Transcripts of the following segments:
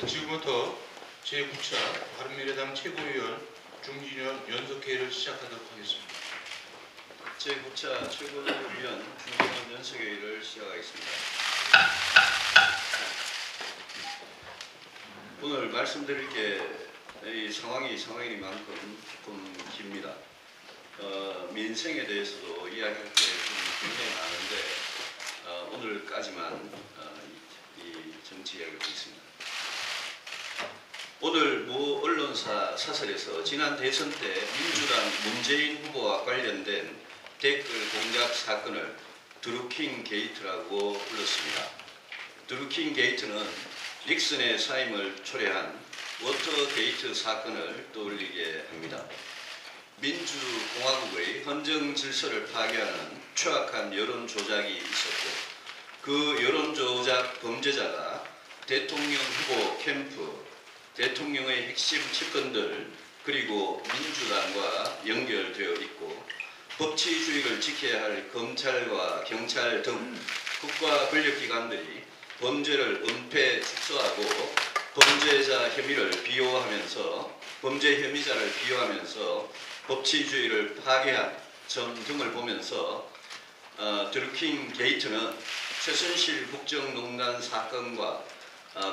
지금부터 제9차 바른미래당 최고위원 중진위원 연석회의를 시작하도록 하겠습니다. 제9차 최고위원 중진위원 연석회의를 시작하겠습니다. 오늘 말씀드릴 게 이 상황이니만큼 조금 깁니다. 민생에 대해서도 이야기할 게 굉장히 많은데 오늘까지만 이 정치 이야기를 하겠습니다. 오늘 모 언론사 사설에서 지난 대선 때 민주당 문재인 후보와 관련된 댓글 공작 사건을 드루킹 게이트라고 불렀습니다. 드루킹 게이트는 닉슨의 사임을 초래한 워터게이트 사건을 떠올리게 합니다. 민주공화국의 헌정 질서를 파괴하는 추악한 여론 조작이 있었고 그 여론 조작 범죄자가 대통령 후보 캠프, 대통령의 핵심 측근들 그리고 민주당과 연결되어 있고 법치주의를 지켜야 할 검찰과 경찰 등 국가 권력기관들이 범죄를 은폐 축소하고 범죄자 혐의를 비호하면서 범죄 혐의자를 비호하면서 법치주의를 파괴한 점 등을 보면서 드루킹 게이트는 최순실 국정농단 사건과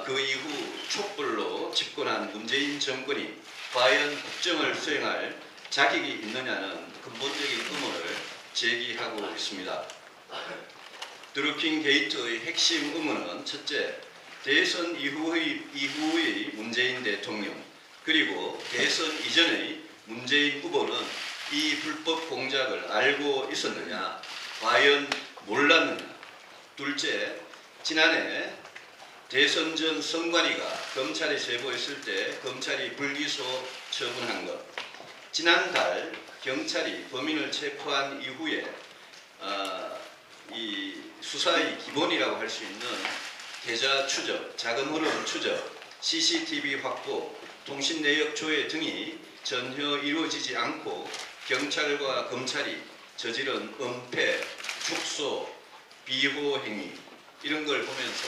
그 이후 촛불로 집권한 문재인 정권이 과연 국정을 수행할 자격이 있느냐는 근본적인 의문을 제기하고 있습니다. 드루킹 게이트의 핵심 의문은 첫째, 대선 이후의 문재인 대통령 그리고 대선 이전의 문재인 후보는 이 불법 공작을 알고 있었느냐, 과연 몰랐느냐. 둘째, 지난해 대선 전 선관위가 검찰에 제보했을 때 검찰이 불기소 처분한 것, 지난달 경찰이 범인을 체포한 이후에 이 수사의 기본이라고 할 수 있는 계좌 추적, 자금 흐름 추적, CCTV 확보, 통신 내역 조회 등이 전혀 이루어지지 않고 경찰과 검찰이 저지른 은폐, 축소, 비호 행위 이런 걸 보면서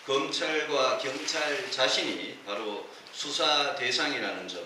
검찰과 경찰 자신이 바로 수사 대상이라는 점.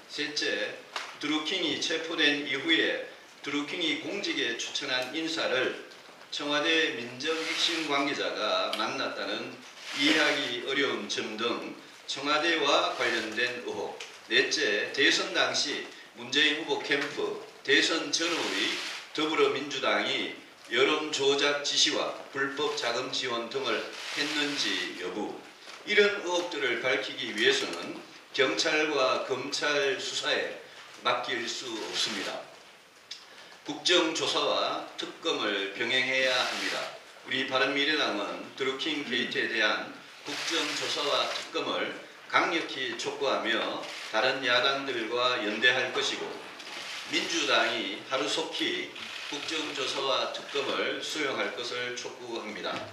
셋째, 드루킹이 체포된 이후에 드루킹이 공직에 추천한 인사를 청와대 민정 핵심 관계자가 만났다는 이해하기 어려운 점 등 청와대와 관련된 의혹. 넷째, 대선 당시 문재인 후보 캠프, 대선 전후의 더불어민주당이 여론 조작 지시와 불법 자금 지원 등을 했는지 여부. 이런 의혹들을 밝히기 위해서는 경찰과 검찰 수사에 맡길 수 없습니다. 국정조사와 특검을 병행해야 합니다. 우리 바른미래당은 드루킹 게이트에 대한 국정조사와 특검을 강력히 촉구하며 다른 야당들과 연대할 것이고 민주당이 하루속히 국정조사와 특검을 수용할 것을 촉구합니다.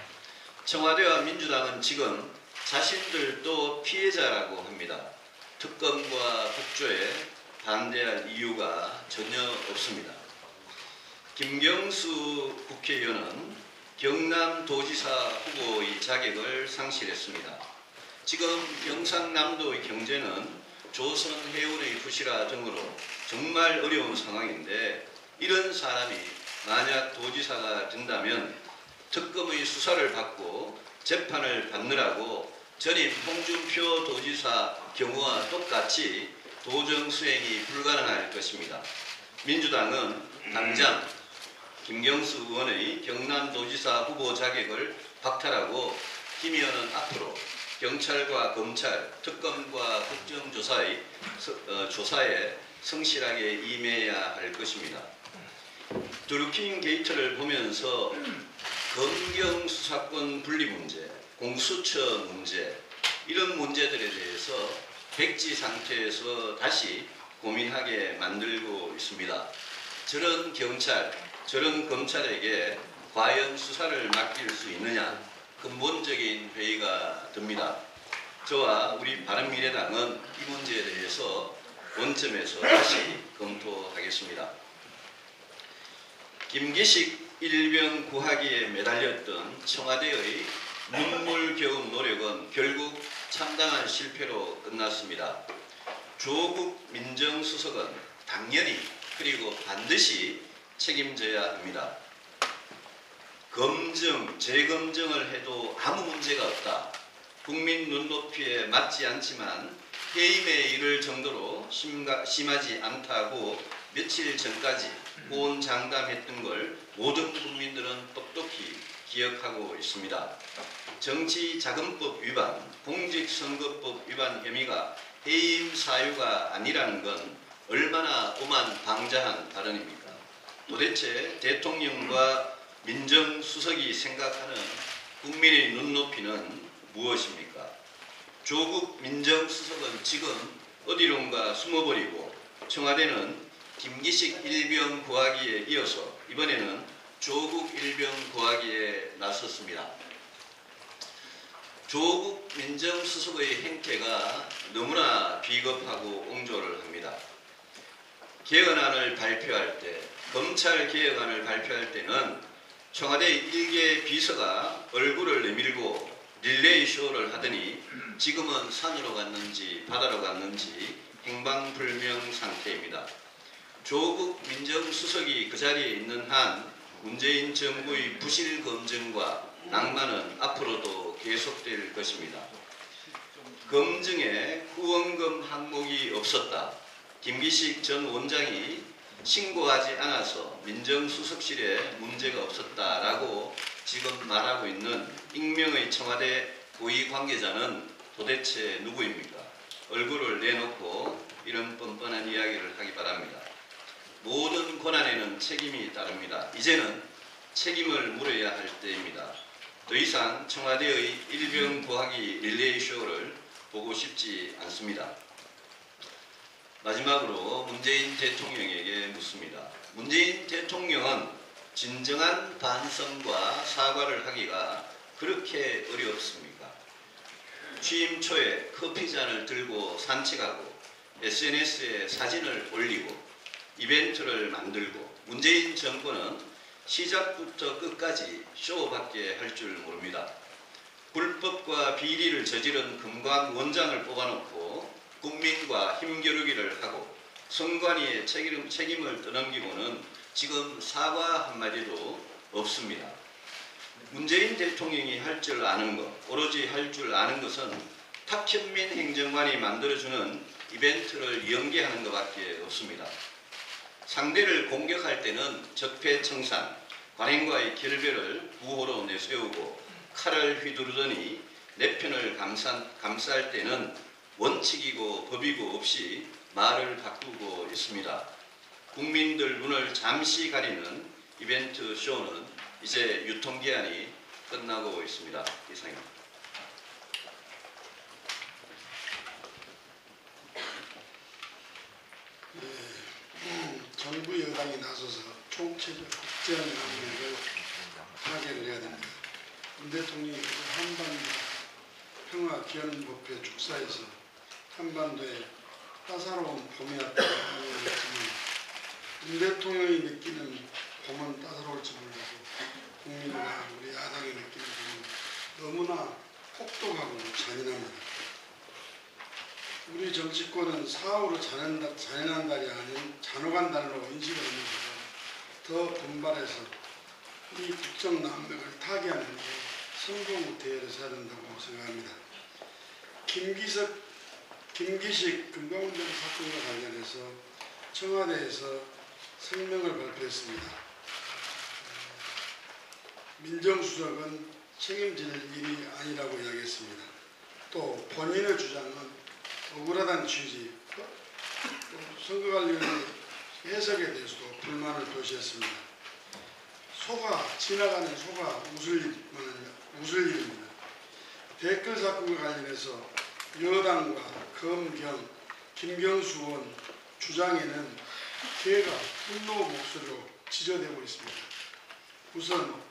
청와대와 민주당은 지금 자신들도 피해자라고 합니다. 특검과 국조에 반대할 이유가 전혀 없습니다. 김경수 국회의원은 경남도지사 후보의 자격을 상실했습니다. 지금 경상남도의 경제는 조선 해운의 부실화 등으로 정말 어려운 상황인데 이런 사람이 만약 도지사가 된다면 특검의 수사를 받고 재판을 받느라고 전임 홍준표 도지사 경우와 똑같이 도정 수행이 불가능할 것입니다. 민주당은 당장 김경수 의원의 경남도지사 후보 자격을 박탈하고 김 의원은 앞으로 경찰과 검찰, 특검과 국정조사의 조사에 성실하게 임해야 할 것입니다. 드루킹 게이트를 보면서 검경 수사권 분리 문제, 공수처 문제 이런 문제들에 대해서 백지 상태에서 다시 고민하게 만들고 있습니다. 저런 경찰, 저런 검찰에게 과연 수사를 맡길 수 있느냐 근본적인 회의가 듭니다. 저와 우리 바른미래당은 이 문제에 대해서 원점에서 다시 검토하겠습니다. 김기식 일병 구하기에 매달렸던 청와대의 눈물겨운 노력은 결국 참담한 실패로 끝났습니다. 조국 민정수석은 당연히 그리고 반드시 책임져야 합니다. 검증, 재검증을 해도 아무 문제가 없다. 국민 눈높이에 맞지 않지만 해임에 이를 정도로 심하지 않다고 며칠 전까지 호언장담했던 걸 모든 국민들은 똑똑히 기억하고 있습니다. 정치자금법 위반, 공직선거법 위반 혐의가 해임 사유가 아니라는 건 얼마나 오만방자한 발언입니까? 도대체 대통령과 민정수석이 생각하는 국민의 눈높이는 무엇입니까? 조국 민정수석은 지금 어디론가 숨어버리고 청와대는 김기식 일병 구하기에 이어서 이번에는 조국 일병 구하기에 나섰습니다. 조국 민정수석의 행태가 너무나 비겁하고 옹졸을 합니다. 개헌안을 발표할 때, 검찰 개혁안을 발표할 때는 청와대 일개 비서가 얼굴을 내밀고 릴레이 쇼를 하더니 지금은 산으로 갔는지 바다로 갔는지 행방불명 상태입니다. 조국 민정수석이 그 자리에 있는 한 문재인 정부의 부실 검증과 낭만은 앞으로도 계속될 것입니다. 검증에 후원금 항목이 없었다. 김기식 전 원장이 신고하지 않아서 민정수석실에 문제가 없었다라고 지금 말하고 있는 익명의 청와대 고위 관계자는 도대체 누구입니까? 얼굴을 내놓고 이런 뻔뻔한 이야기를 하기 바랍니다. 모든 고난에는 책임이 따릅니다. 이제는 책임을 물어야 할 때입니다. 더 이상 청와대의 일병 구하기 릴레이 쇼를 보고 싶지 않습니다. 마지막으로 문재인 대통령에게 묻습니다. 문재인 대통령은 진정한 반성과 사과를 하기가 그렇게 어렵습니까? 취임 초에 커피잔을 들고 산책하고 SNS에 사진을 올리고 이벤트를 만들고 문재인 정권은 시작부터 끝까지 쇼밖에 할 줄 모릅니다. 불법과 비리를 저지른 금관 원장을 뽑아놓고 국민과 힘겨루기를 하고 선관위의 책임을 떠넘기고는 지금 사과 한마디도 없습니다. 문재인 대통령이 할 줄 아는 것, 오로지 할 줄 아는 것은 탁현민 행정관이 만들어주는 이벤트를 연계하는 것밖에 없습니다. 상대를 공격할 때는 적폐청산, 관행과의 결별을 구호로 내세우고 칼을 휘두르더니 내 편을 감쌀 때는 원칙이고 법이고 없이 말을 바꾸고 있습니다. 국민들 눈을 잠시 가리는 이벤트 쇼는 이제 유통기한이 끝나고 있습니다. 이상입니다. 정부 여당이 나서서 총체적 국제안전을 타결을 해야 됩니다. 문 대통령이 한반도 평화기원법회 축사에서 한반도에 따사로운 봄이 왔다고 했지만 문 대통령이 느끼는 봄은 따사로울지 몰라도 국민과 우리 야당이 느끼는 봄은 너무나 혹독하고 잔인합니다. 우리 정치권은 사후로 잔인한 달이 아닌 잔혹한 달로 인식을 하면서 더 분발해서 이 국정 난맥을 타개하는 데 성공 대회를 해야 된다고 생각합니다. 김기식 금감원장 사건과 관련해서 청와대에서 성명을 발표했습니다. 민정수석은 책임질 일이 아니라고 이야기했습니다. 또 본인의 주장은 억울하다는 취지, 선거관리위원회 해석에 대해서도 불만을 표시했습니다. 지나가는 소가 웃을 일입니다. 댓글 사건과 관련해서 여당과 검경, 김경수 의원 주장에는 개가 분노 목소리로 지저대고 있습니다. 우선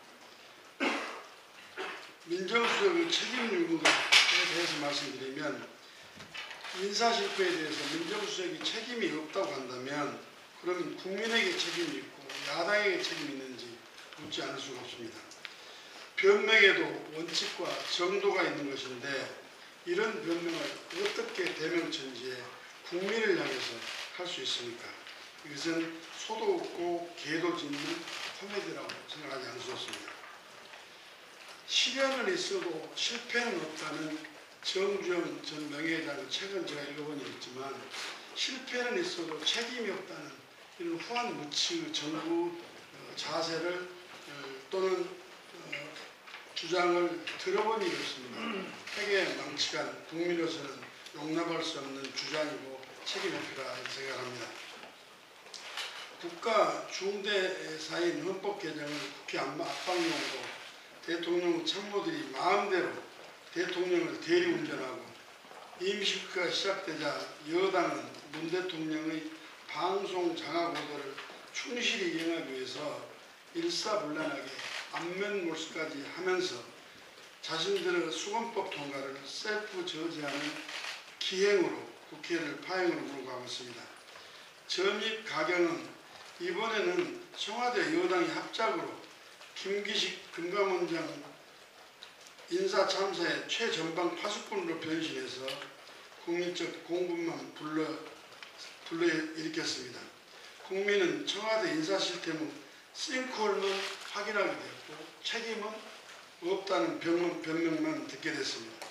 민정수석의 책임 유무에 대해서 말씀드리면 인사실패에 대해서 민정수석이 책임이 없다고 한다면 그러면 국민에게 책임이 있고 야당에게 책임이 있는지 묻지 않을 수가 없습니다. 변명에도 원칙과 정도가 있는 것인데 이런 변명을 어떻게 대명천지에 국민을 향해서 할 수 있습니까? 이것은 소도 없고 개도 짖는 코미디라고 생각하지 않을 수 없습니다. 시련은 있어도 실패는 없다는 정주영 전 명예회장의 책은 제가 읽어본 적 있지만 실패는 있어도 책임이 없다는 이런 후한무치의 정부 자세를 또는 주장을 들어본 적이 없습니다. 핵의 망치간 국민으로서는 용납할 수 없는 주장이고 책임의 필요하다고 생각합니다. 국가 중대사인 헌법 개정을 국회 압박용으로 대통령 참모들이 마음대로 대통령을 대리운전하고 임시국회가 시작되자 여당은 문 대통령의 방송 장악 오더를 충실히 이행하기 위해서 일사불란하게 안면 몰수까지 하면서 자신들의 수건법 통과를 셀프 저지하는 기행으로 국회를 파행으로 몰고 가고 있습니다. 점입 가경은 이번에는 청와대 여당이 합작으로 김기식 금감원장 인사참사의 최전방 파수꾼으로 변신해서 국민적 공분만 불러일으켰습니다. 국민은 청와대 인사 시스템은 싱크홀만 확인하게 되었고 책임은 없다는 변명만 듣게 됐습니다.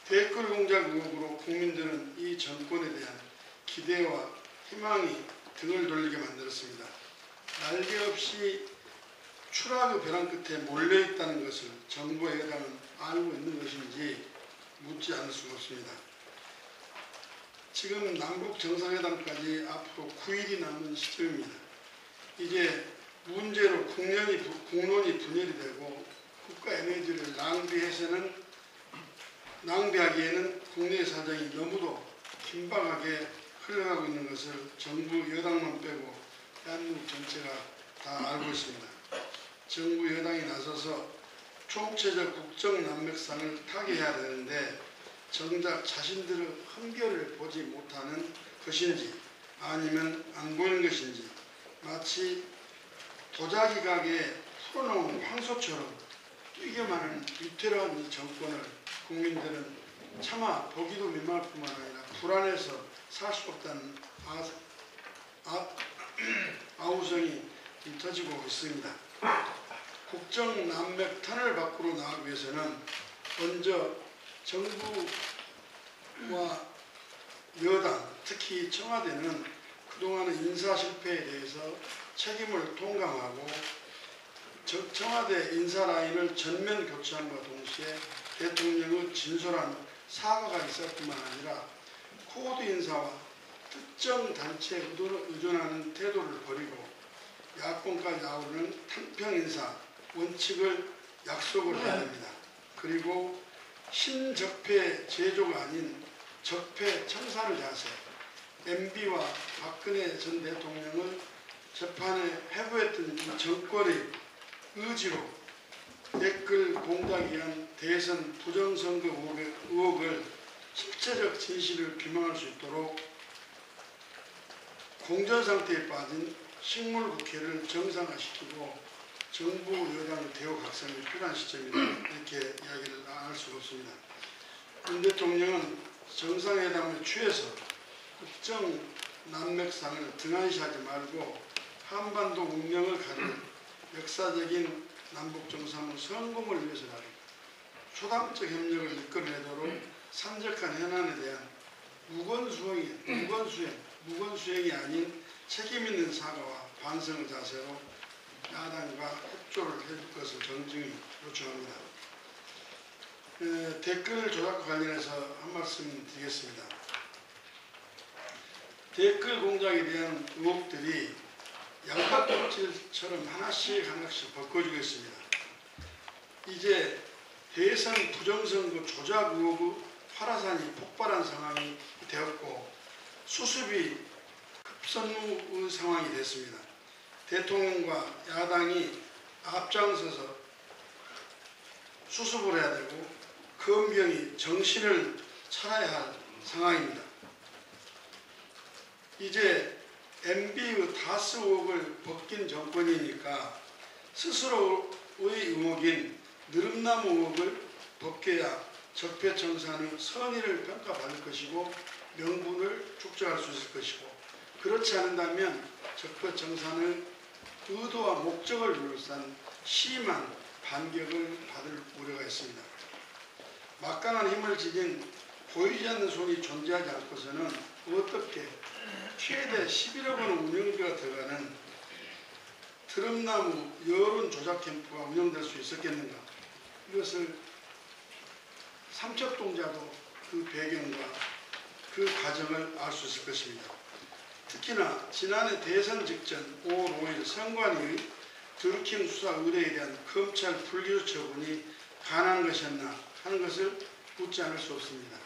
댓글 공작 의혹으로 국민들은 이 정권에 대한 기대와 희망이 등을 돌리게 만들었습니다. 날개없이 추락의 벼랑 끝에 몰려있다는 것을 정부와 여당은 알고 있는 것인지 묻지 않을 수가 없습니다. 지금 남북 정상회담까지 앞으로 9일이 남은 시점입니다. 이제 문제로 국론이 분열이 되고 국가 에너지를 낭비하기에는 국내 사정이 너무도 긴박하게 흘러가고 있는 것을 정부 여당만 빼고 대한민국 전체가 다 알고 있습니다. 정부 여당이 나서서 총체적 국정난맥상을 타개해야 되는데 정작 자신들의 흠결을 보지 못하는 것인지 아니면 안 보이는 것인지 마치 도자기 가게에 풀어놓은 황소처럼 뛰기만 하는 위태로운 이 정권을 국민들은 차마 보기도 민망할 뿐만 아니라 불안해서 살 수 없다는 아우성이 터지고 있습니다. 국정난맥 터널 밖으로 나가기 위해서는 먼저 정부와 여당, 특히 청와대는 그동안의 인사 실패에 대해서 책임을 통감하고 청와대 인사 라인을 전면 교체함과 동시에 대통령의 진솔한 사과가 있을 뿐만 아니라 코드 인사와 특정 단체에 의존하는 태도를 버리고 야권까지 아우르는 탕평 인사 원칙을 약속을 해야 됩니다. 그리고 신적폐 제조가 아닌 적폐 청산의 자세, MB와 박근혜 전 대통령을 재판에 회부했던 이 정권의 의지로 댓글 공작에 의한 대선 부정선거 의혹을 실체적 진실을 규명할 수 있도록 공전상태에 빠진 식물국회를 정상화시키고 정부 여당의 대우각성이 필요한 시점이다. 이렇게 이야기를 할 수가 없습니다. 문 대통령은 정상회담에 취해서 국정 난맥상을 등한시하지 말고 한반도 운명을 가릴 역사적인 남북정상의 성공을 위해서라도 초당적 협력을 이끌어내도록 산적한 현안에 대한 무건수행이 아닌 책임있는 사과와 반성의 자세로 야당과 협조를 해줄 것을 정중히 요청합니다. 댓글 조작과 관련해서 한 말씀 드리겠습니다. 댓글 공작에 대한 의혹들이 양파껍질처럼 하나씩 벗겨지고 있습니다. 이제 대선 부정선거 조작 의혹의 화라산이 폭발한 상황이 되었고 수습이 급선무의 상황이 됐습니다. 대통령과 야당이 앞장서서 수습을 해야 되고 검경이 정신을 차려야 할 상황입니다. 이제 MB의 다스 의혹을 벗긴 정권이니까 스스로의 의혹인 느릅나무 의혹을 벗겨야 적폐청산의 선의를 평가받을 것이고 명분을 축적할 수 있을 것이고, 그렇지 않는다면 적폐청산의 의도와 목적을 둘러싼 심한 반격을 받을 우려가 있습니다. 막강한 힘을 지닌 보이지 않는 손이 존재하지 않고서는 어떻게 최대 11억 원 운영비가 들어가는 드럼나무 여론 조작 캠프가 운영될 수 있었겠는가? 이것을 삼척동자도 그 배경과 그 과정을 알 수 있을 것입니다. 특히나 지난해 대선 직전 5월 5일 선관위의 드루킹 수사 의뢰에 대한 검찰 불기소 처분이 가능한 것이었나 하는 것을 묻지 않을 수 없습니다.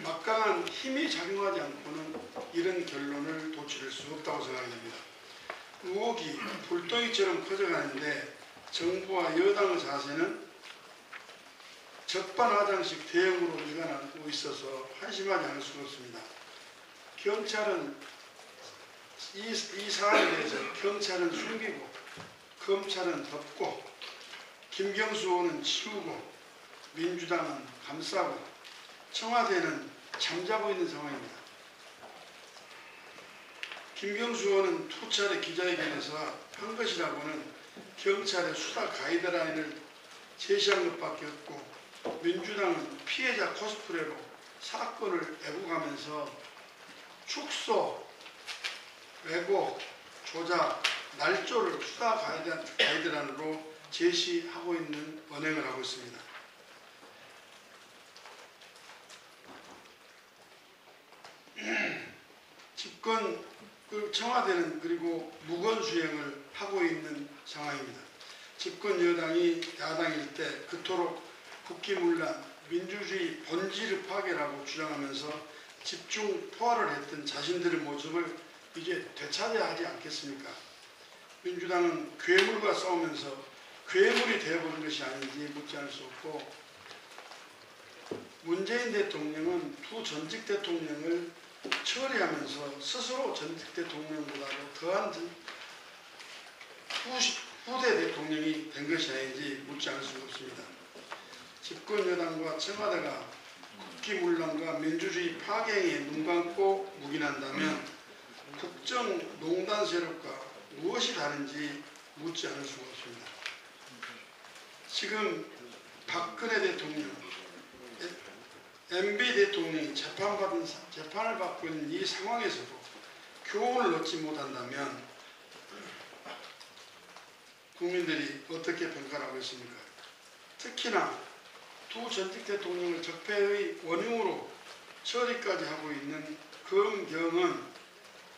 막강한 힘이 작용하지 않고는 이런 결론을 도출할 수 없다고 생각이 됩니다. 의혹이 불덩이처럼 커져가는데 정부와 여당의 자세는 적반하장식 대응으로 일관하고 있어서 한심하지 않을 수가 없습니다. 경찰은 이 사안에 대해서 경찰은 숨기고 검찰은 덮고 김경수 의원은 치우고 민주당은 감싸고 청와대는 잠자고 있는 상황입니다. 김경수 의원은 두 차례 기자회견에서 한 것이라고는 경찰의 수사 가이드라인을 제시한 것밖에 없고, 민주당은 피해자 코스프레로 사건을 애국하면서 축소, 왜곡, 조작, 날조를 수사 가이드라인으로 제시하고 있는 언행을 하고 있습니다. 집권 청와대는 그리고 무건수행을 하고 있는 상황입니다. 집권 여당이 야당일 때 그토록 국기문란, 민주주의 본질의 파괴라고 주장하면서 집중 포화를 했던 자신들의 모습을 이제 되찾아야 하지 않겠습니까? 민주당은 괴물과 싸우면서 괴물이 되어버린 것이 아닌지 묻지 않을 수 없고, 문재인 대통령은 두 전직 대통령을 처리하면서 스스로 전직 대통령보다도 더한 후대 대통령이 된 것이 아닌지 묻지 않을 수 없습니다. 집권 여당과 청와대가 국기문란과 민주주의 파괴에 눈 감고 묵인한다면 국정농단 세력과 무엇이 다른지 묻지 않을 수가 없습니다. 지금 박근혜 대통령, MB 대통령이 재판을 받고 있는 이 상황에서도 교훈을 얻지 못한다면 국민들이 어떻게 평가를 하고 있습니까? 특히나 두 전직 대통령을 적폐의 원흉으로 처리까지 하고 있는 검경은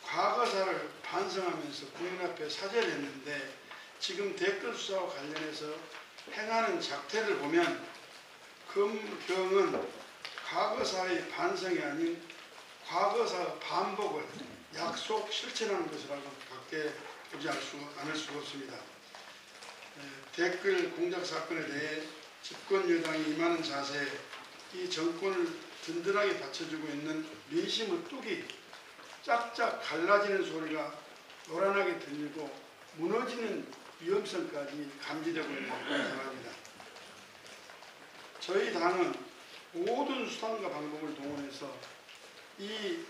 과거사를 반성하면서 국민 앞에 사죄를 했는데, 지금 댓글 수사와 관련해서 행하는 작태를 보면 검경은 과거사의 반성이 아닌 과거사 반복을 약속 실천하는 것이라고 밖에 보지 않을 수가 없습니다. 댓글 공작 사건에 대해 집권 여당이 임하는 자세, 이 정권을 든든하게 받쳐주고 있는 민심의 뚝이 짝짝 갈라지는 소리가 요란하게 들리고 무너지는 위험성까지 감지되고 있는 상황입니다. 저희 당은 모든 수단과 방법을 동원해서 이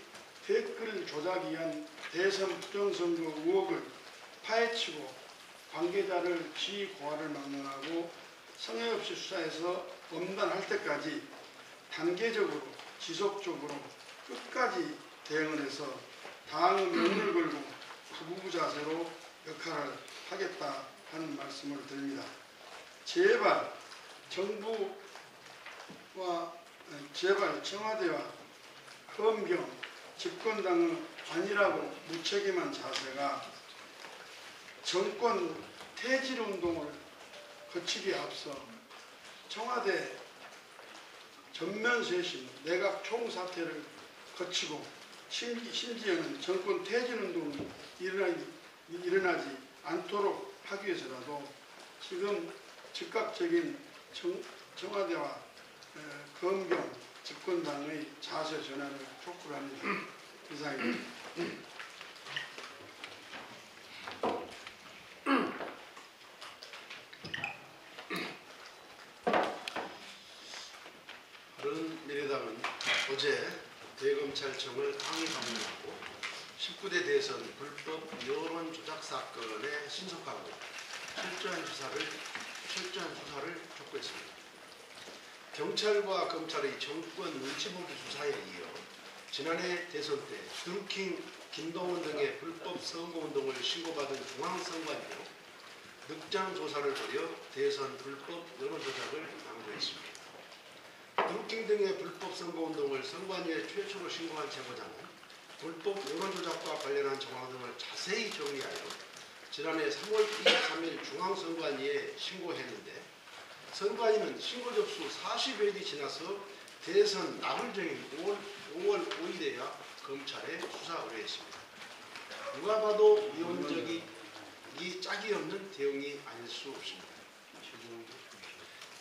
댓글 조작이 위한 대선 부정선거 의혹을 파헤치고 관계자를 지고화를 막론하고 성의 없이 수사해서 엄단할 때까지 단계적으로 지속적으로 끝까지 대응을 해서 당의 명을 걸고 부부 자세로 역할을 하겠다 하는 말씀을 드립니다. 제발 제발 청와대와 검경, 집권당은 아니라고 무책임한 자세가 정권 퇴진 운동을 거치기에 앞서 청와대 전면 쇄신, 내각 총사퇴를 거치고 심지어는 정권 퇴진 운동이 일어나지 않도록 하기 위해서라도 지금 즉각적인 청와대와 검경, 집권당의 자세 전환을 촉구를 합니다. 이상입니다. 어제 대검찰청을 항의 방문하고 19대 대선 불법 여론 조작 사건의 신속하고 철저한 수사를 촉구했습니다. 경찰과 검찰의 정권 눈치보기 수사에 이어 지난해 대선 때 드루킹, 김동원 등의 불법 선거운동을 신고받은 중앙선관위로 늑장 조사를 벌여 대선 불법 여론조작을 강조했습니다. 드루킹 등의 불법 선거운동을 선관위에 최초로 신고한 제보자는 불법 여론조작과 관련한 정황 등을 자세히 정리하여 지난해 3월 23일 중앙선관위에 신고했는데 선관위는 신고 접수 40여일이 지나서 대선 나흘 전인 5월 5일에야 검찰에 수사 의뢰했습니다. 누가 봐도 위헌적이 짝이 없는 대응이 아닐 수 없습니다.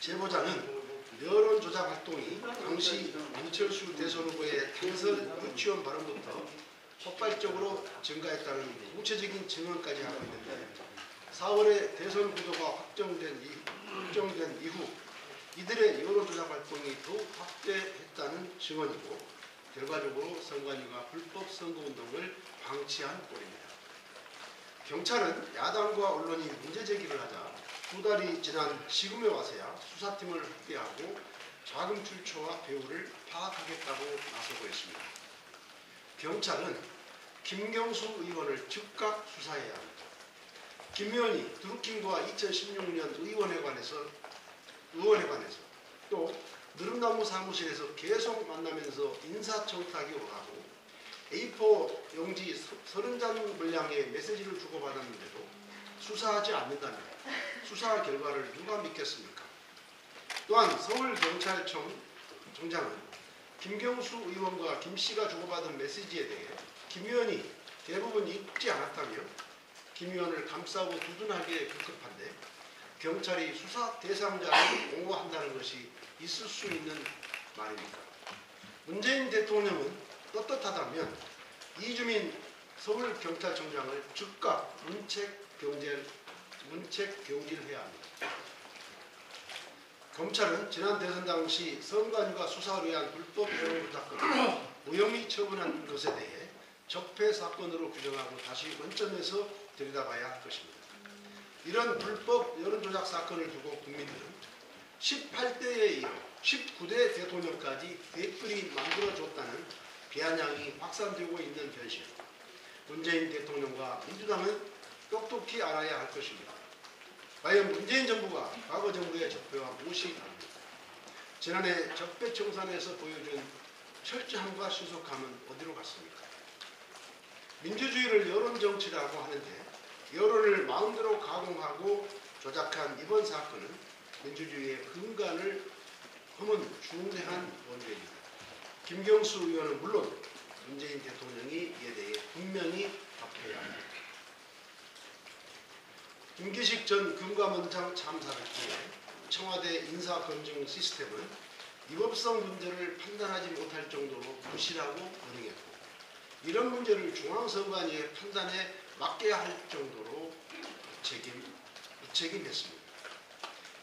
제보자는 여론조작 활동이 당시 안철수 대선 후보의 당선 유치원 발언부터 폭발적으로 증가했다는 구체적인 증언까지 하고 있는데 4월에 대선 구도가 확정된 이후 이들의 여론조작 활동이 더욱 확대했다는 증언이고 결과적으로 선관위가 불법 선거운동을 방치한 꼴입니다. 경찰은 야당과 언론이 문제 제기를 하자 2달이 지난 지금에 와서야 수사팀을 확대하고 자금 출처와 배후를 파악하겠다고 나서고 있습니다. 경찰은 김경수 의원을 즉각 수사해야 합니다. 김 의원이 드루킹과 2016년 의원에 관해서 또 느릅나무 사무실에서 계속 만나면서 인사청탁이 오가고 A4 용지 30장 분량의 메시지를 주고받았는데도 수사하지 않는다면 수사 결과를 누가 믿겠습니까? 또한 서울경찰청장은 김경수 의원과 김 씨가 주고받은 메시지에 대해 김 의원이 대부분 읽지 않았다며 김 의원을 감싸고 두둔하기에 급급한데 경찰이 수사 대상자를 옹호한다는 것이 있을 수 있는 말입니다. 문재인 대통령은 떳떳하다면 이주민 서울경찰청장을 즉각 문책경질해야 합니다. 검찰은 지난 대선 당시 선관위가 수사를 위한 불법 여론조작건을 무혐의 처분한 것에 대해 적폐 사건으로 규정하고 다시 원점에서 들여다봐야 할 것입니다. 이런 불법 여론조작 사건을 두고 국민들은 18대에 이어 19대 대통령까지 댓글이 만들어줬다는 비아냥이 확산되고 있는 현실. 문재인 대통령과 민주당은 똑똑히 알아야 할 것입니다. 과연 문재인 정부가 과거 정부의 적폐와 무엇이 다릅니까? 지난해 적폐청산에서 보여준 철저함과 신속함은 어디로 갔습니까? 민주주의를 여론정치라고 하는데 여론을 마음대로 가공하고 조작한 이번 사건은 민주주의의 근간을 흠은 중대한 원죄입니다. 김경수 의원은 물론 문재인 대통령이 이에 대해 분명히 답해야 합니다. 김기식 전 금감원장 참사를 통해 청와대 인사검증 시스템은 위법성 문제를 판단하지 못할 정도로 부실하고 어능했고 이런 문제를 중앙선관위의 판단에 맡겨야 할 정도로 무책임했습니다.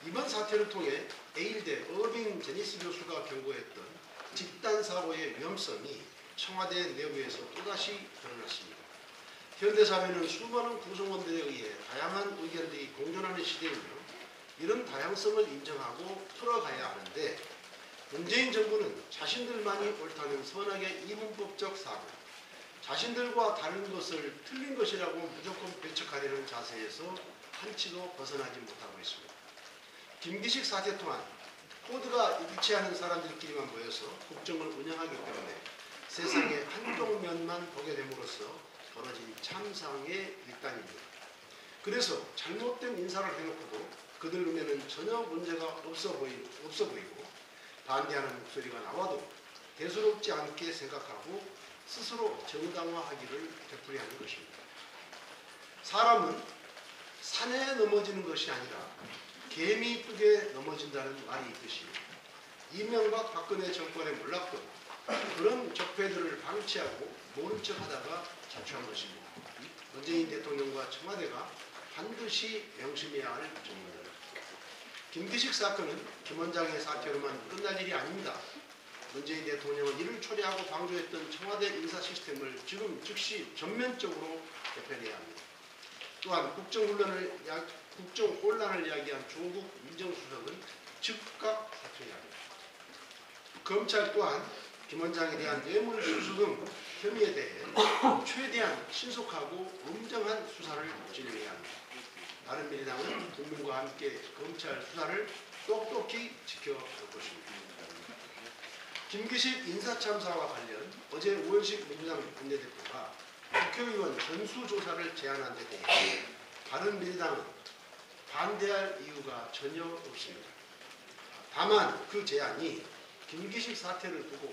이번 사태를 통해 에일대 어빙 제니스 교수가 경고했던 집단사고의 위험성이 청와대 내부에서 또다시 드러났습니다. 현대사회는 수많은 구성원들에 의해 다양한 의견들이 공존하는 시대이며 이런 다양성을 인정하고 풀어가야 하는데 문재인 정부는 자신들만이 옳다는 선악의 이분법적 사고, 자신들과 다른 것을 틀린 것이라고 무조건 배척하려는 자세에서 한치도 벗어나지 못하고 있습니다. 김기식 사태 또한 코드가 일치하는 사람들끼리만 모여서 국정을 운영하기 때문에 세상의 한쪽 면만 보게 됨으로써 벌어진 참상의 일단입니다. 그래서 잘못된 인사를 해놓고도 그들 눈에는 전혀 문제가 없어 보이고 반대하는 목소리가 나와도 대수롭지 않게 생각하고 스스로 정당화하기를 되풀이하는 것입니다. 사람은 산에 넘어지는 것이 아니라 개미 뚝에 넘어진다는 말이 있듯이 이명박 박근혜 정권에 몰랐던 그런 적폐들을 방치하고 모른 척하다가 자초한 것입니다. 문재인 대통령과 청와대가 반드시 명심해야 할 점입니다. 김기식 사건은 김 원장의 사태로만 끝날 일이 아닙니다. 문재인 대통령은 이를 초래하고 방조했던 청와대 인사 시스템을 지금 즉시 전면적으로 개편해야 합니다. 또한 국정혼란을 야기한 조국 민정수석은 즉각 사퇴해야 합니다. 검찰 또한 김 원장에 대한 뇌물수수 등 혐의에 대해 최대한 신속하고 엄정한 수사를 진행해야 합니다. 바른미래당은 국민과 함께 검찰 수사를 똑똑히 지켜볼 것입니다. 김기식 인사참사와 관련 어제 우원식 민주당 원내대표가 국회의원 전수조사를 제안한 데 대해 바른미래당은 반대할 이유가 전혀 없습니다. 다만 그 제안이 김기식 사태를 두고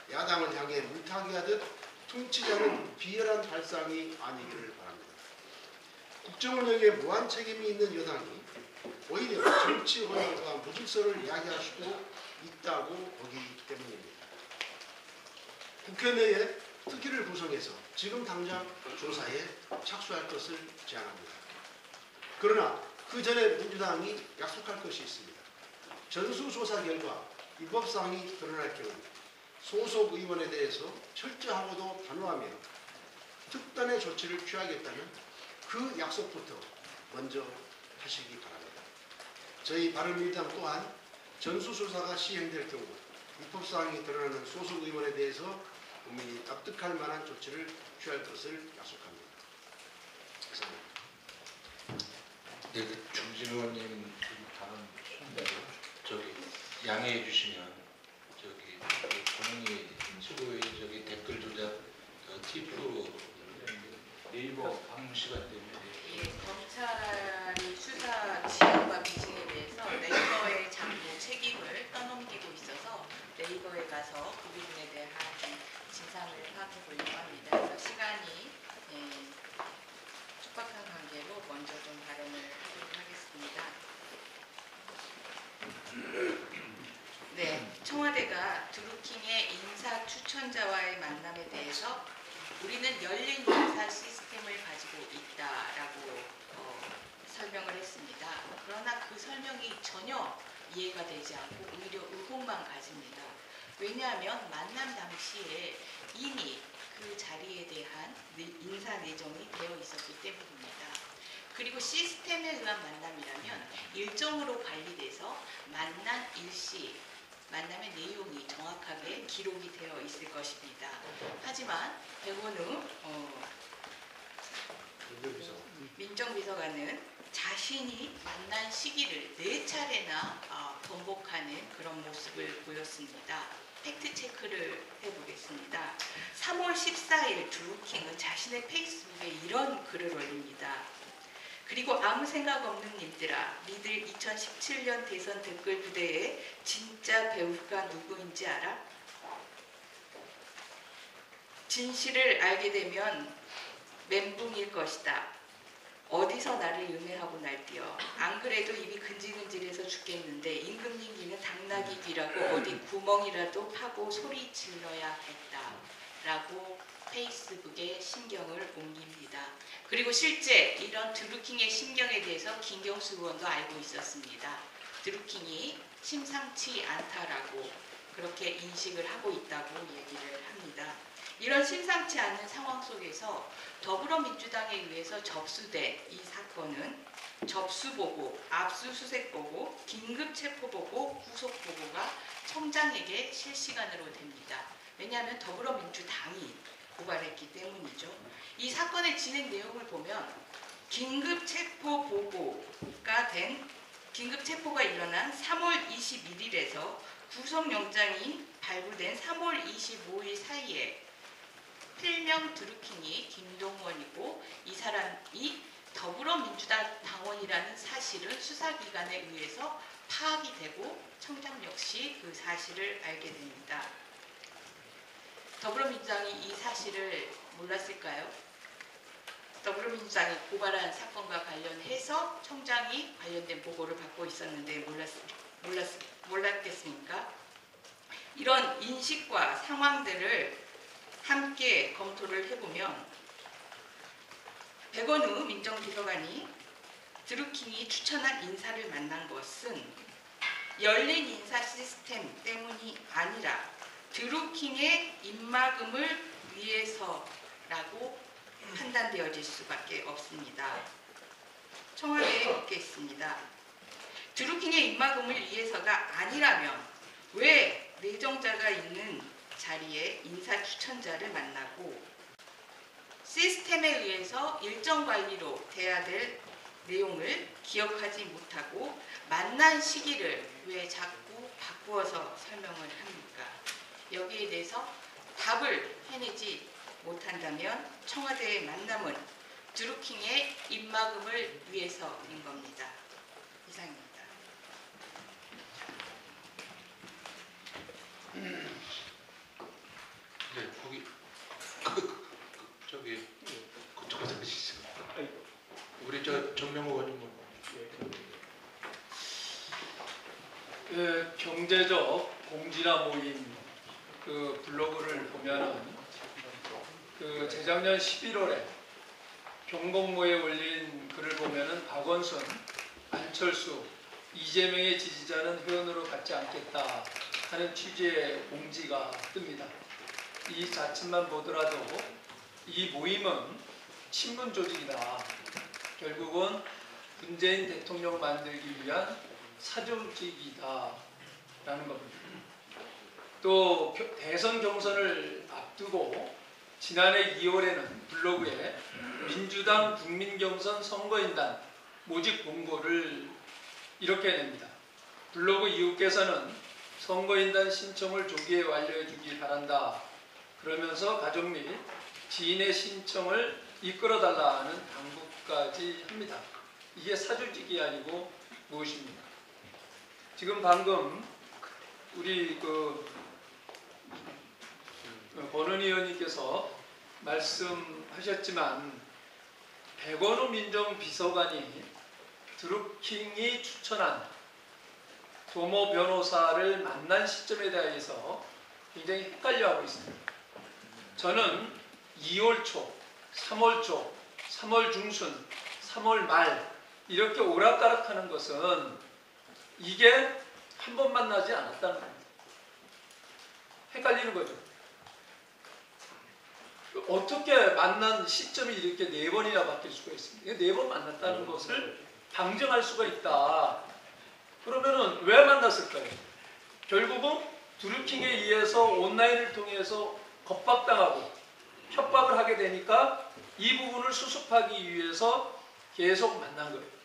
야당을 향해 물타기하듯 퉁치자는 비열한 발상이 아니기를 바랍니다. 국정운영에 무한 책임이 있는 여당이 오히려 정치 혼란과 무질서를 야기할 수도 있다고 보기 때문입니다. 국회 내에 특위를 구성해서 지금 당장 조사에 착수할 것을 제안합니다. 그러나 그 전에 민주당이 약속할 것이 있습니다. 전수조사 결과 위법사항이 드러날 경우 소속 의원에 대해서 철저하고도 단호하며 특단의 조치를 취하겠다는 그 약속부터 먼저 하시기 바랍니다. 저희 바른미래당 또한 전수조사가 시행될 경우 위법사항이 드러나는 소속 의원에 대해서 국민이 납득할 만한 조치를 취할 것을 약속합니다. 감사합니다. 네, 그 중진 의원님 다음 저기 양해해 주시면 저기 본인이 최고의 저기 댓글 조작 팁으로 네이버 방문 시간 때문에 검찰이 수사 지연과 미진에 대해서 네이버의 장부 책임을 떠넘기고 있어서 네이버에 가서 그 부분에 대한 진상을 파악해 보려고 합니다. 그래서 시간이 촉박한 관계로 먼저 좀 발언을 하도록 하겠습니다. 네, 청와대가 드루킹의 인사 추천자와의 만남에 대해서 우리는 열린 인사 시스템을 가지고 있다라고 설명을 했습니다. 그러나 그 설명이 전혀 이해가 되지 않고 오히려 의혹만 가집니다. 왜냐하면 만남 당시에 이미 그 자리에 대한 인사 내정이 되어 있었기 때문입니다. 그리고 시스템에 의한 만남이라면 일정으로 관리돼서 만남 일시, 만남의 내용이 정확하게 기록이 되어 있을 것입니다. 하지만 백원우 민정비서관은 자신이 만난 시기를 4차례나 번복하는 그런 모습을 보였습니다. 팩트체크를 해보겠습니다. 3월 14일 드루킹은 자신의 페이스북에 이런 글을 올립니다. 그리고 아무 생각 없는 님들아, 니들 2017년 대선 댓글 부대의 진짜 배우가 누구인지 알아? 진실을 알게 되면 멘붕일 것이다. 어디서 나를 음해하고 날뛰어. 안 그래도 입이 근질근질해서 죽겠는데 임금님 귀는 당나귀 귀라고 어디 구멍이라도 파고 소리 질러야 했다. 라고 페이스북에 신경을 옮깁니다. 그리고 실제 이런 드루킹의 신경에 대해서 김경수 의원도 알고 있었습니다. 드루킹이 심상치 않다라고 그렇게 인식을 하고 있다고 얘기를 합니다. 이런 심상치 않은 상황 속에서 더불어민주당에 의해서 접수된 이 사건은 접수보고, 압수수색보고, 긴급체포보고, 구속보고가 청장에게 실시간으로 됩니다. 왜냐하면 더불어민주당이 고발했기 때문이죠. 이 사건의 진행 내용을 보면 긴급체포가 일어난 3월 21일에서 구속영장이 발부된 3월 25일 사이에 필명 드루킹이 김동원이고 이 사람이 더불어민주당 당원이라는 사실은 수사기관에 의해서 파악이 되고 청장 역시 그 사실을 알게 됩니다. 더불어민주당이 이 사실을 몰랐을까요? 더불어민주당이 고발한 사건과 관련해서 청장이 관련된 보고를 받고 있었는데 몰랐겠습니까? 이런 인식과 상황들을 함께 검토를 해보면 백원우 민정비서관이 드루킹이 추천한 인사를 만난 것은 열린 인사 시스템 때문이 아니라 드루킹의 입막음을 위해서라고 판단되어질 수밖에 없습니다. 청와대에 묻겠습니다. 드루킹의 입막음을 위해서가 아니라면 왜 내정자가 있는 자리에 인사 추천자를 만나고 시스템에 의해서 일정 관리로 돼야 될 내용을 기억하지 못하고 만난 시기를 왜 자꾸 바꾸어서 설명을 합니까? 여기에 대해서 답을 해내지 못한다면 청와대의 만남은 드루킹의 입막음을 위해서인 겁니다. 이상입니다. 네, 거기 저기 그쪽에서 하시죠. 우리 저 정명호 의원님은 그 경제적 공지나 모임 그 블로그를 보면은 그 재작년 11월에 경공모에 올린 글을 보면은 박원순, 안철수, 이재명의 지지자는 회원으로 갖지 않겠다 하는 취지의 공지가 뜹니다. 이 자칫만 보더라도 이 모임은 친문 조직이다. 결국은 문재인 대통령 만들기 위한 사조직이다 라는 겁니다. 또 대선 경선을 앞두고 지난해 2월에는 블로그에 민주당 국민경선 선거인단 모집 공고를 이렇게 냅니다. 블로그 이웃께서는 선거인단 신청을 조기에 완료해 주기 바란다. 그러면서 가족 및 지인의 신청을 이끌어달라는 당부까지 합니다. 이게 사조직이 아니고 무엇입니까? 지금 방금 우리 권은희 의원님께서 말씀하셨지만 백원우 민정비서관이 드루킹이 추천한 조모 변호사를 만난 시점에 대해서 굉장히 헷갈려하고 있습니다. 저는 2월 초, 3월 초, 3월 중순, 3월 말 이렇게 오락가락하는 것은 이게 한 번 만나지 않았다는 겁니다. 헷갈리는 거죠. 어떻게 만난 시점이 이렇게 4번이나 바뀔 수가 있습니다. 4번 만났다는 것을 방증할 수가 있다. 그러면은 왜 만났을까요? 결국은 드루킹에 의해서 온라인을 통해서 겁박당하고 협박을 하게 되니까 이 부분을 수습하기 위해서 계속 만난 거예요.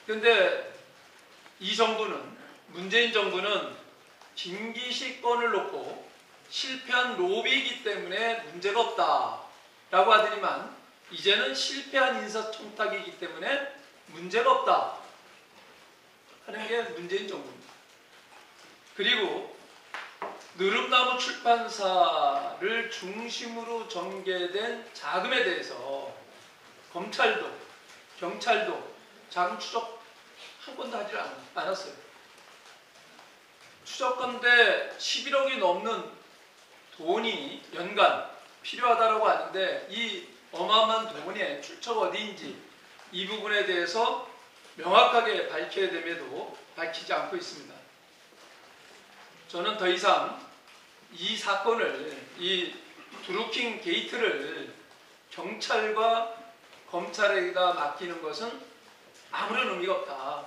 그런데 이 정부는, 문재인 정부는 김기식 건을 놓고 실패한 로비이기 때문에 문제가 없다라고 하더니만 이제는 실패한 인사청탁이기 때문에 문제가 없다 하는 게 문재인 정부입니다. 그리고 느릅나무 출판사를 중심으로 전개된 자금에 대해서 검찰도 경찰도 자금 추적 한 건도 하지 않았어요. 추적건데 11억이 넘는 돈이 연간 필요하다고 하는데 이 어마어마한 돈의 출처가 어디인지 이 부분에 대해서 명확하게 밝혀야 됨에도 밝히지 않고 있습니다. 저는 더 이상 이 사건을, 이 드루킹 게이트를 경찰과 검찰에다 맡기는 것은 아무런 의미가 없다.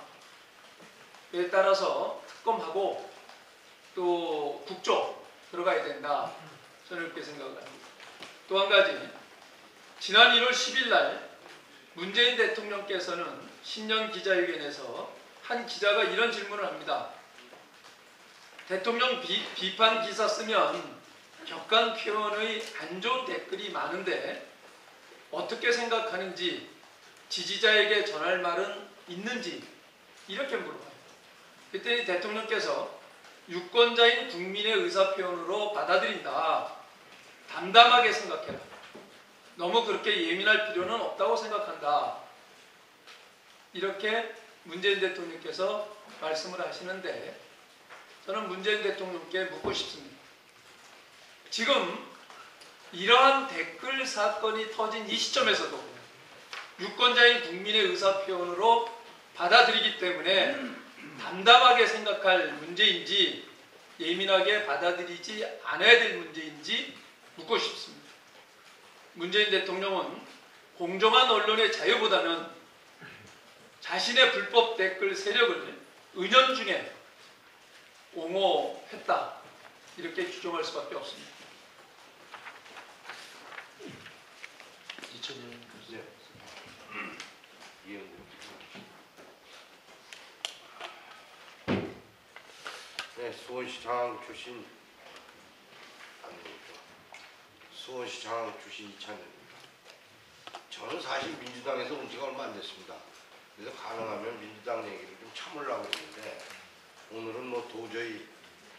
그에 따라서 특검하고 또 국조 들어가야 된다. 저는 그렇게 생각을 합니다. 또 한 가지, 지난 1월 10일 날 문재인 대통령께서는 신년 기자회견에서 한 기자가 이런 질문을 합니다. 대통령 비판 기사 쓰면 격한 표현의 안 좋은 댓글이 많은데 어떻게 생각하는지, 지지자에게 전할 말은 있는지 이렇게 물어봐요. 그때 대통령께서 유권자인 국민의 의사표현으로 받아들인다. 담담하게 생각해라. 너무 그렇게 예민할 필요는 없다고 생각한다. 이렇게 문재인 대통령께서 말씀을 하시는데 저는 문재인 대통령께 묻고 싶습니다. 지금 이러한 댓글 사건이 터진 이 시점에서도 유권자인 국민의 의사표현으로 받아들이기 때문에 담담하게 생각할 문제인지 예민하게 받아들이지 않아야 될 문제인지 묻고 싶습니다. 문재인 대통령은 공정한 언론의 자유보다는 자신의 불법 댓글 세력을 은연중에 옹호했다, 이렇게 규정할 수밖에 없습니다. 이천년 네, 수원시 장항 출신 아닙니까? 수원시 장항 출신 이찬현입니다. 저는 사실 민주당에서 온 지가 얼마 안 됐습니다. 그래서 가능하면 민주당 얘기를 좀 참으려고 했는데 오늘은 뭐 도저히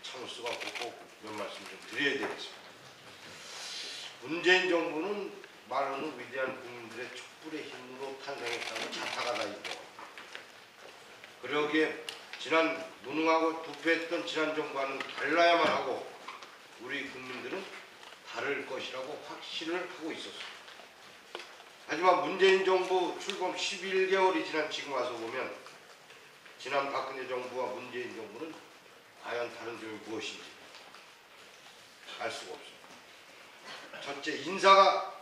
참을 수가 없고 꼭 몇 말씀 좀 드려야 되겠습니다. 문재인 정부는 말로는 위대한 국민들의 촛불의 힘으로 탄생했다고 자타가 다니고, 그러기에 지난 무능하고 부패했던 지난 정부와는 달라야만 하고 우리 국민들은 다를 것이라고 확신을 하고 있었습니다. 하지만 문재인 정부 출범 11개월이 지난 지금 와서 보면 지난 박근혜 정부와 문재인 정부는 과연 다른 점이 무엇인지 알 수가 없습니다. 첫째, 인사가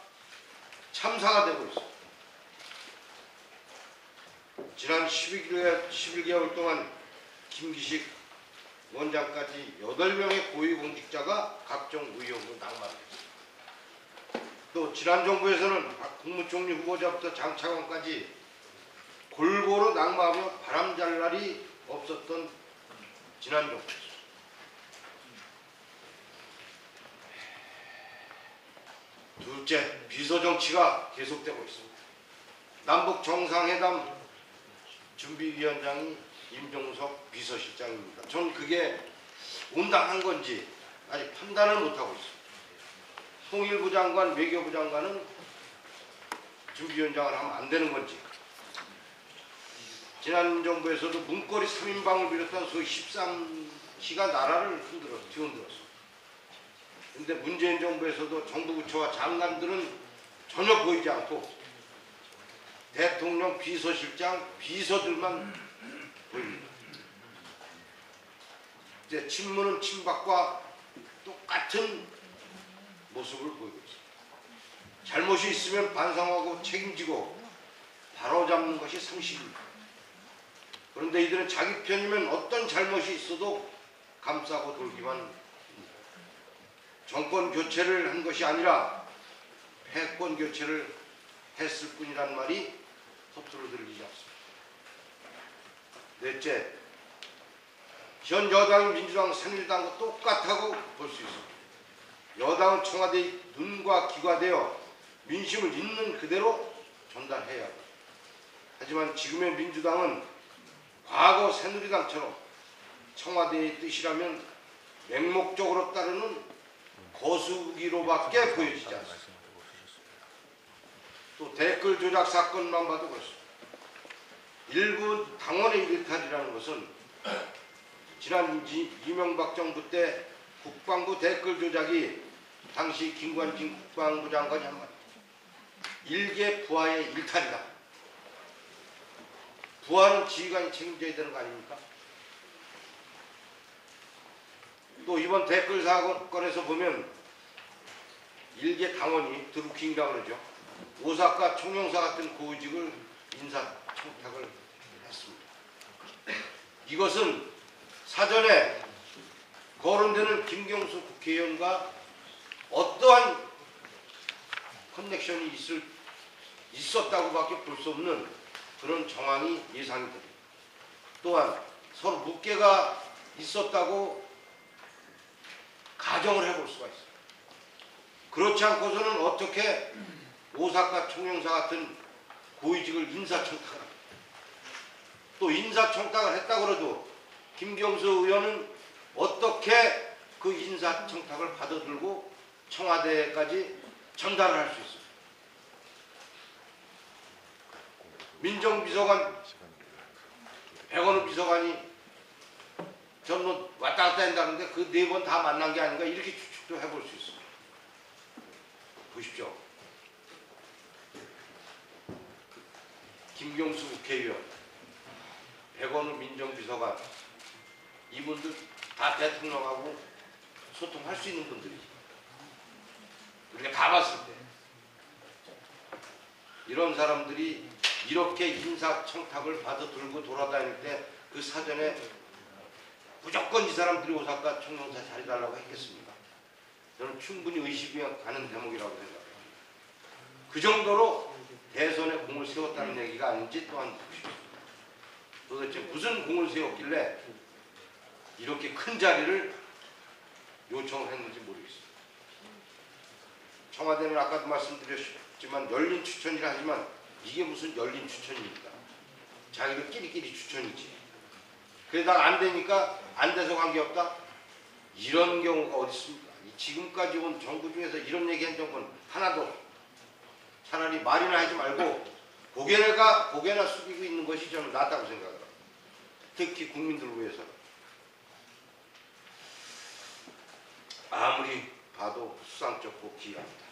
참사가 되고 있습니다. 지난 11개월 동안 김기식 원장까지 8명의 고위공직자가 각종 의혹으로 낙마했습니다. 또 지난 정부에서는 박 국무총리 후보자부터 장차관까지 골고루 낙마하며 바람잘 날이 없었던 지난 정부였습니다. 둘째, 비서정치가 계속되고 있습니다. 남북 정상회담 준비위원장이 임종석 비서실장입니다. 전 그게 온당한 건지 아직 판단을 못하고 있습니다. 통일부 장관, 외교부 장관은 준비위원장을 하면 안 되는 건지, 지난 정부에서도 문거리 3인방을 비롯한 소위 13시가 나라를 뒤흔들었습니다. 그런데 문재인 정부에서도 정부 부처와 장관들은 전혀 보이지 않고 대통령 비서실장, 비서들만 보입니다. 이제 친문은 친박과 똑같은 모습을 보이고 있습니다. 잘못이 있으면 반성하고 책임지고 바로잡는 것이 상식입니다. 그런데 이들은 자기 편이면 어떤 잘못이 있어도 감싸고 돌기만 합니다. 정권 교체를 한 것이 아니라 패권 교체를 했을 뿐이란 말이 허투루 들리지 않습니다. 넷째, 현 여당이 민주당, 새누리당과 똑같다고 볼 수 있습니다. 여당은 청와대의 눈과 귀가 되어 민심을 있는 그대로 전달해야 합니다. 하지만 지금의 민주당은 과거 새누리당처럼 청와대의 뜻이라면 맹목적으로 따르는 거수기로밖에 보여지지 않습니다. 또 댓글 조작 사건만 봐도 그렇습니다. 일부 당원의 일탈이라는 것은 지난 이명박 정부 때 국방부 댓글 조작이 당시 김관진 국방부 장관이 한 말입니다. 일개 부하의 일탈이다. 부하는 지휘관이 책임져야 되는 거 아닙니까? 또 이번 댓글 사건에서 보면 일개 당원이 드루킹이라고 그러죠. 오사카 총영사 같은 고위직을 인사청탁을 했습니다. 이것은 사전에 거론되는 김경수 국회의원과 어떠한 커넥션이 있었다고밖에 볼 수 없는 그런 정황이 예상이 됩니다. 또한 서로 묵계가 있었다고 가정을 해볼 수가 있습니다. 그렇지 않고서는 어떻게 오사카 총영사 같은 고위직을 인사청탁을 합니다. 또 인사청탁을 했다고 해도 김경수 의원은 어떻게 그 인사청탁을 받아들고 청와대까지 전달을 할 수 있습니다. 민정비서관 백원우 비서관이 전뭐 왔다 갔다 한다는데 그 4번 다 만난 게 아닌가 이렇게 추측도 해볼 수 있습니다. 보십시오. 김경수 국회의원, 백원우 민정비서관, 이분들 다 대통령하고 소통할 수 있는 분들이지. 우리가 가봤을 때 이런 사람들이 이렇게 인사청탁을 받아 들고 돌아다닐 때 그 사전에 무조건 이 사람들이 오사카 총영사 자리 달라고 했겠습니까? 저는 충분히 의식이 가는 대목이라고 생각합니다. 그 정도로 대선에 공을 세웠다는 얘기가 아닌지 또한 보고 싶습니다. 도대체 무슨 공을 세웠길래 이렇게 큰 자리를 요청을 했는지 모르겠습니다. 청와대는 아까도 말씀드렸지만 열린 추천이라 하지만 이게 무슨 열린 추천입니까? 자기들 끼리끼리 추천이지. 그러다가 안 되니까 안 돼서 관계없다? 이런 경우가 어디 있습니까? 지금까지 온 정부 중에서 이런 얘기한 적은 하나도 없습니다. 차라리 말이나 하지 말고 고개나 숙이고 있는 것이 저는 낫다고 생각합니다. 특히 국민들을 위해서. 아무리 봐도 수상쩍고 기이합니다.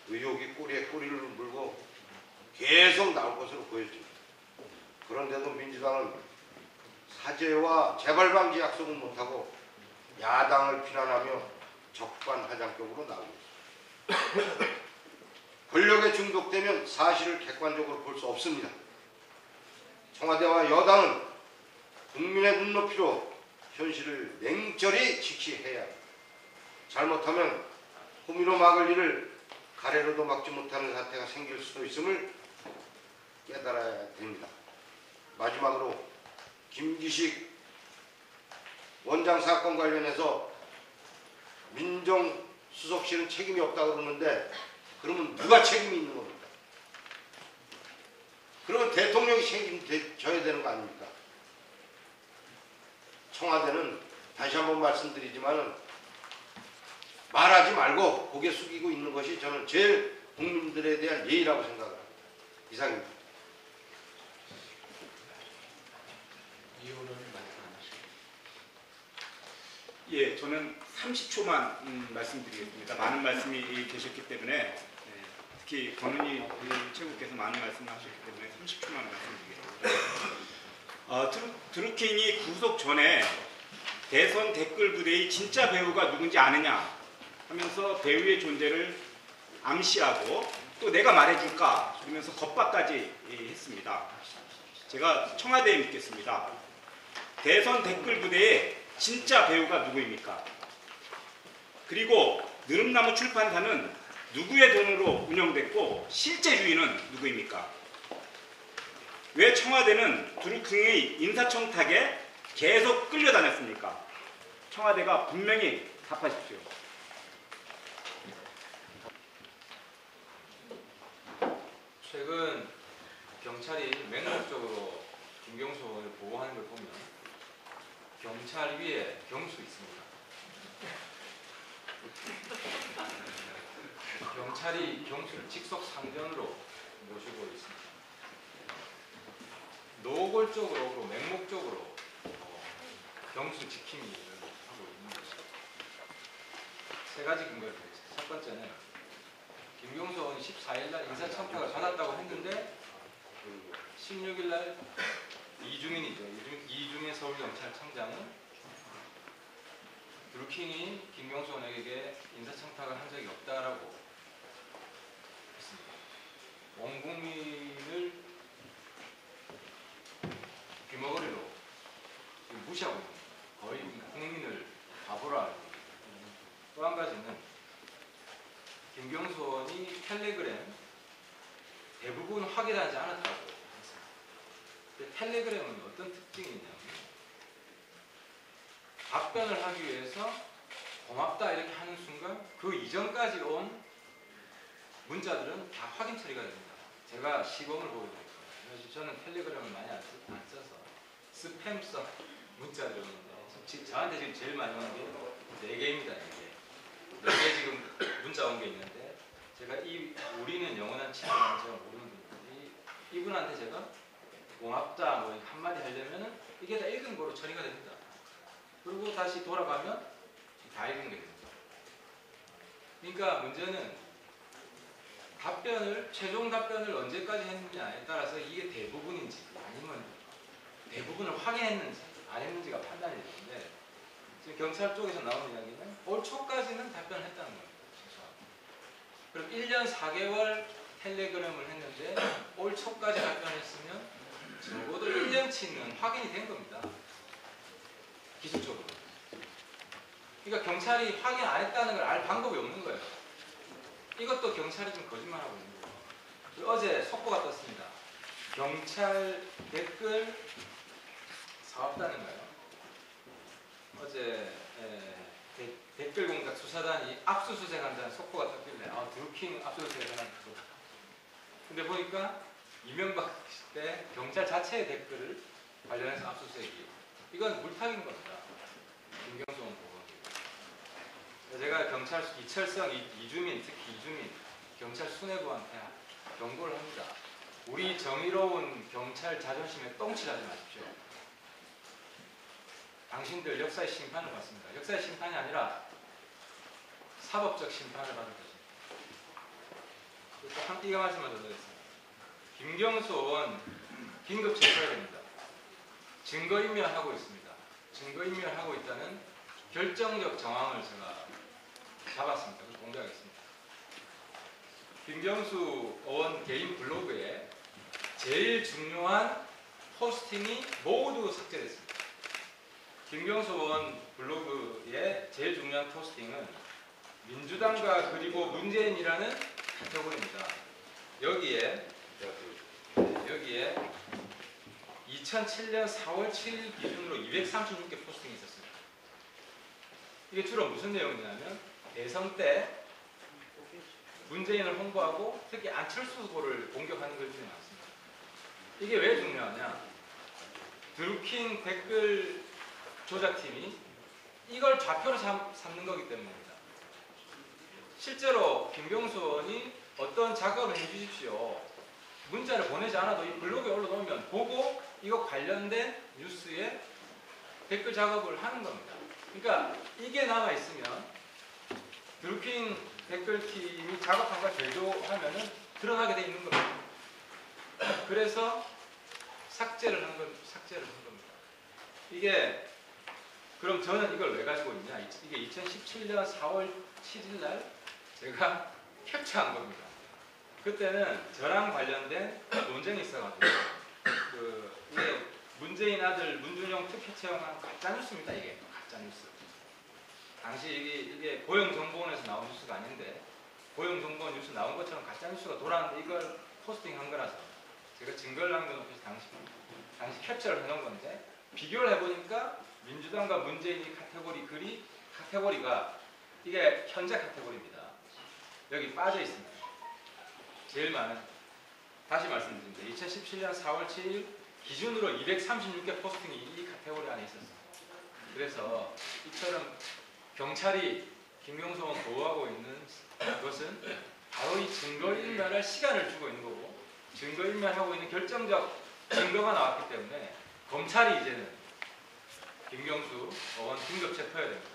의혹이 꼬리에 꼬리를 물고 계속 나올 것으로 보여집니다. 그런데도 민주당은 사죄와 재발 방지 약속은 못하고 야당을 비난하며 적반하장격으로 나오고 있습니다. 권력에 중독되면 사실을 객관적으로 볼 수 없습니다. 청와대와 여당은 국민의 눈높이로 현실을 냉철히 직시해야 합니다. 잘못하면 호미로 막을 일을 가래로도 막지 못하는 사태가 생길 수도 있음을 깨달아야 됩니다. 마지막으로 김기식 원장 사건 관련해서 민정수석실은 책임이 없다고 그러는데 그러면 누가 책임이 있는 겁니까? 그러면 대통령이 책임져야 되는 거 아닙니까? 청와대는 다시 한번 말씀드리지만은 말하지 말고 고개 숙이고 있는 것이 저는 제일 국민들에 대한 예의라고 생각합니다. 이상입니다. 이유는 말씀하시죠. 예, 저는 30초만 말씀드리겠습니다. 많은 말씀이 계셨기 때문에 특히 권은희 최고께서 많은 말씀을 하셨기 때문에 30초만 말씀드리겠습니다. 드루킹이 구속 전에 대선 댓글 부대의 진짜 배우가 누군지 아느냐 하면서 배우의 존재를 암시하고 또 내가 말해줄까 그러면서 겁박까지 했습니다. 제가 청와대에 묻겠습니다. 대선 댓글 부대의 진짜 배우가 누구입니까? 그리고 느릅나무 출판사는 누구의 돈으로 운영됐고 실제 주인은 누구입니까? 왜 청와대는 드루킹의 인사청탁에 계속 끌려다녔습니까? 청와대가 분명히 답하십시오. 최근 경찰이 맹목적으로 김경수 의원을 보호하는 걸 보면 경찰 위에 경수 있습니다. 경찰이 경수를 직속 상전으로 모시고 있습니다. 노골적으로 맹목적으로 경수 지킴이를 하고 있는 것입니다. 세 가지 근거를 드리겠습니다. 첫 번째는 김경수 의원이 14일날 인사청탁을 받았다고 했는데 16일날 이중인 서울경찰청장은 드루킹이 김경수 의원에게 인사청탁을 한 적이 없다라고 했습니다. 온 국민을 귀머거리로 무시하고 있는 거의 국민을 바보로 알고 있는. 또 한 가지는 김경수 의원이 텔레그램 대부분 확인하지 않았다고 했습니다. 근데 텔레그램은 어떤 특징이 있냐면 답변을 하기 위해서 고맙다 이렇게 하는 순간 그 이전까지 온 문자들은 다 확인 처리가 됩니다. 제가 시범을 보여드렸거든요. 저는 텔레그램을 많이 안 써서 스팸성 문자들이 오는데 저한테 지금 제일 많이 오는 게 4개입니다. 4개 지금 문자 온 게 있는데 제가 우리는 영원한 친구라는 제가 모르는 분인데 이분한테 제가 고맙다 뭐 한마디 하려면은 이게 다 읽은 거로 처리가 됩니다. 그리고 다시 돌아가면 다 읽은 게 됩니다. 그러니까 문제는 최종 답변을 언제까지 했느냐에 따라서 이게 대부분인지 아니면 대부분을 확인했는지 안 했는지가 판단이 되는데 지금 경찰 쪽에서 나오는 이야기는 올 초까지는 답변을 했다는 겁니다. 그럼 1년 4개월 텔레그램을 했는데 올 초까지 답변했으면 적어도 1년치는 확인이 된 겁니다. 기술적으로. 그러니까 경찰이 확인 안 했다는 걸 알 방법이 없는 거예요. 이것도 경찰이 좀 거짓말하고 있는 거예요. 어제 속보가 떴습니다. 경찰 댓글 사업단인가요? 어제 댓글 공작 수사단이 압수수색한다는 속보가 떴길래 드루킹 압수수색 하나 그거. 근데 보니까 이명박 때 경찰 자체의 댓글을 관련해서 압수수색이 이건 물타기인 겁니다. 김경수 보고. 제가 경찰 이철성, 이주민, 특히 이주민 경찰 수뇌부한테 경고를 합니다. 우리 정의로운 경찰 자존심에 똥칠하지 마십시오. 당신들 역사의 심판을 받습니다. 역사의 심판이 아니라 사법적 심판을 받을 것입니다. 이거 말씀만 더 드리겠습니다. 김경수 의원 긴급 체포해야 됩니다. 증거인멸하고 있습니다. 증거인멸하고 있다는 결정적 정황을 제가 잡았습니다. 그래서 공개하겠습니다. 김경수 의원 개인 블로그에 제일 중요한 포스팅이 모두 삭제됐습니다. 김경수 의원 블로그의 제일 중요한 포스팅은 민주당과 그리고 문재인이라는 카테고리입니다. 여기에 2007년 4월 7일 기준으로 236개 포스팅이 있었습니다. 이게 주로 무슨 내용이냐면 대선 때 문재인을 홍보하고 특히 안철수 후보를 공격하는 글들이 많습니다. 이게 왜 중요하냐? 드루킹 댓글 조작팀이 이걸 좌표로 삼는 거기 때문입니다. 실제로 김경수 의원이 어떤 작업을 해주십시오. 문자를 보내지 않아도 이 블로그에 올려놓으면 보고 이거 관련된 뉴스에 댓글 작업을 하는 겁니다. 그러니까 이게 남아있으면 드루킹 댓글팀이 작업한 걸 제조하면은 드러나게 돼 있는 겁니다. 그래서 삭제를 한 겁니다. 이게 그럼 저는 이걸 왜 가지고 있냐? 이게 2017년 4월 7일 날 제가 캡처한 겁니다. 그때는 저랑 관련된 논쟁이 있어가지고 이게 문재인 아들 문준용 특혜 채용한 가짜뉴스입니다. 이게 가짜뉴스. 당시 이게 고용정보원에서 나온 뉴스가 아닌데 고용정보원 뉴스 나온 것처럼 가짜뉴스가 돌아왔는데 이걸 포스팅한 거라서 제가 증거를 남겨놓고 당시 캡처를 해놓은 건데 비교를 해보니까 민주당과 문재인이 카테고리가 이게 현재 카테고리입니다. 여기 빠져 있습니다. 제일 많은 다시 말씀드립니다. 2017년 4월 7일 기준으로 236개 포스팅이 이 카테고리 안에 있었습니다. 그래서 이처럼 경찰이 김경수 의원 보호하고 있는 것은 바로 이 증거인멸할 시간을 주고 있는 거고 증거인멸하고 있는 결정적 증거가 나왔기 때문에 검찰이 이제는 김경수 의원 긴급 체포해야 됩니다.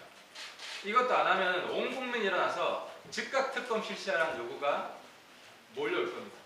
이것도 안 하면 온 국민이 일어나서 즉각 특검 실시하라는 요구가 몰려올 겁니다.